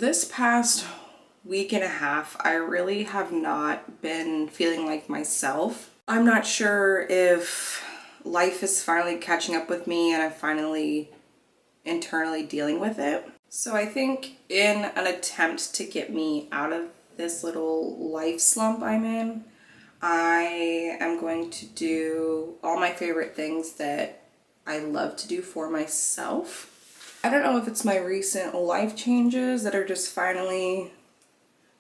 This past week and a half, I really have not been feeling like myself. I'm not sure if life is finally catching up with me and I'm finally internally dealing with it. So I think in an attempt to get me out of this little life slump I'm in, I am going to do all my favorite things that I love to do for myself. I don't know if it's my recent life changes that are just finally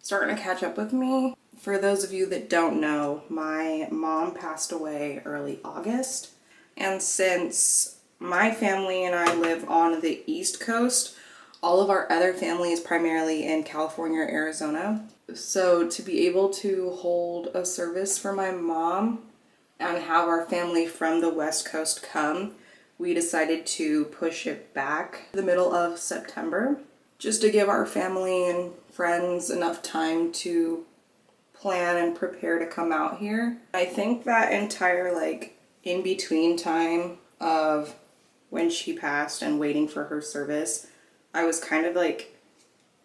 starting to catch up with me. For those of you that don't know, my mom passed away early August. And since my family and I live on the East Coast, all of our other family is primarily in California or Arizona. So to be able to hold a service for my mom and have our family from the West Coast come, we decided to push it back to the middle of September, just to give our family and friends enough time to plan and prepare to come out here. I think that entire in between time of when she passed and waiting for her service, I was kind of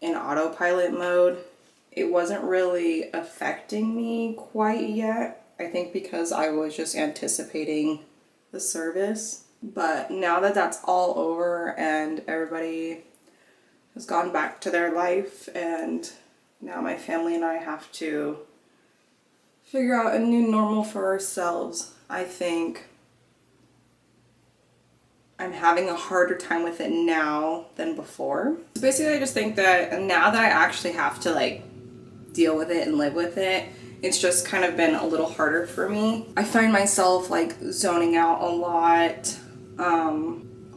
in autopilot mode. It wasn't really affecting me quite yet. I think because I was just anticipating the service. But now that that's all over and everybody has gone back to their life, and now my family and I have to figure out a new normal for ourselves, I think I'm having a harder time with it now than before. So basically I just think that now that I actually have to deal with it and live with it, it's just kind of been a little harder for me. I find myself zoning out a lot,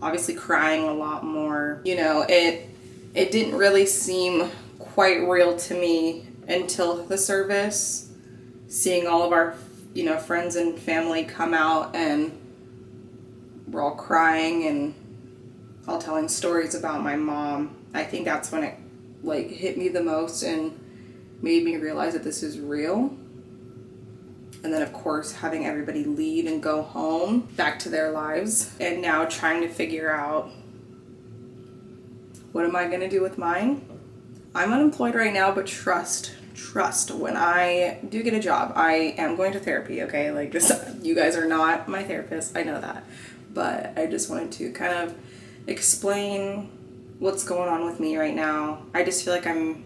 obviously crying a lot more. You know, it didn't really seem quite real to me until the service, seeing all of our, friends and family come out and we're all crying and all telling stories about my mom. I think that's when it hit me the most and made me realize that this is real. And then of course having everybody leave and go home back to their lives, and now trying to figure out, what am I gonna do with mine? I'm unemployed right now, but trust, when I do get a job, I am going to therapy, okay? You guys are not my therapist, I know that. But I just wanted to kind of explain what's going on with me right now. I just feel like I'm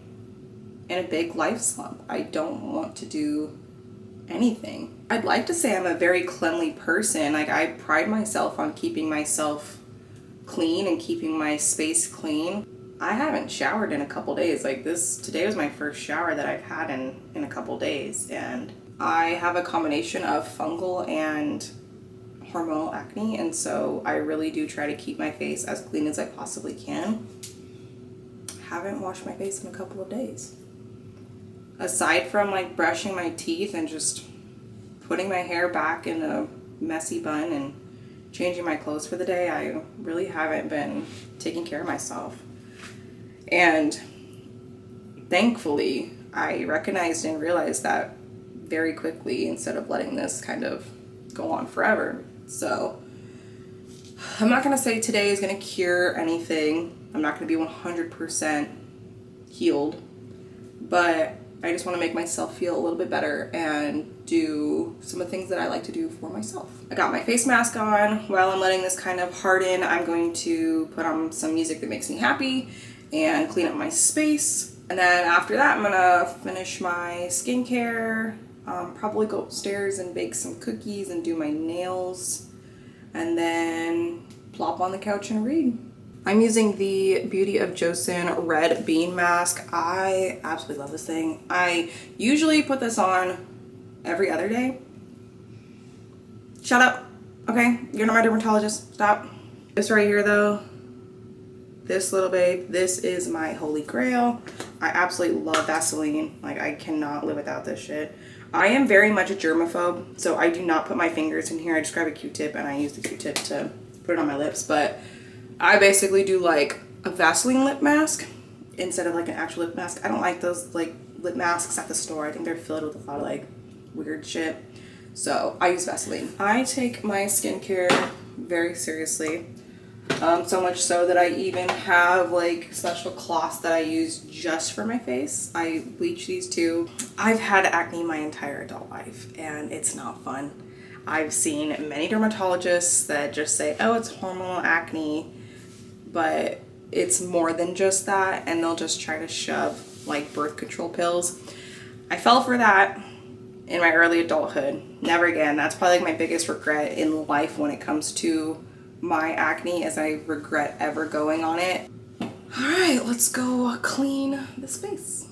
in a big life slump. I don't want to do anything. I'd like to say I'm a very cleanly person. I pride myself on keeping myself clean and keeping my space clean. I haven't showered in a couple days. Today was my first shower that I've had in a couple days, and I have a combination of fungal and hormonal acne, and so I really do try to keep my face as clean as I possibly can. Haven't washed my face in a couple of days. Aside from brushing my teeth and just putting my hair back in a messy bun and changing my clothes for the day, I really haven't been taking care of myself. And thankfully, I recognized and realized that very quickly instead of letting this kind of go on forever. So I'm not going to say today is going to cure anything. I'm not going to be 100% healed, but I just want to make myself feel a little bit better and do some of the things that I like to do for myself. I got my face mask on. While I'm letting this kind of harden, I'm going to put on some music that makes me happy and clean up my space. And then after that, I'm gonna finish my skincare, probably go upstairs and bake some cookies and do my nails, and then plop on the couch and read. I'm using the Beauty of Joseon Red Bean Mask. I absolutely love this thing. I usually put this on every other day. Shut up. Okay, you're not my dermatologist. Stop. This right here though, this little babe, this is my holy grail. I absolutely love Vaseline. I cannot live without this shit. I am very much a germaphobe, so I do not put my fingers in here. I just grab a Q-tip and I use the Q-tip to put it on my lips. But I basically do a Vaseline lip mask instead of an actual lip mask. I don't like those lip masks at the store. I think they're filled with a lot of weird shit. So I use Vaseline. I take my skincare very seriously. So much so that I even have like special cloths that I use just for my face. I bleach these too. I've had acne my entire adult life and it's not fun. I've seen many dermatologists that just say, oh, it's hormonal acne, but it's more than just that, and they'll just try to shove like birth control pills. I fell for that in my early adulthood. Never again. That's probably like my biggest regret in life when it comes to my acne, as I regret ever going on it. All right, let's go clean the space.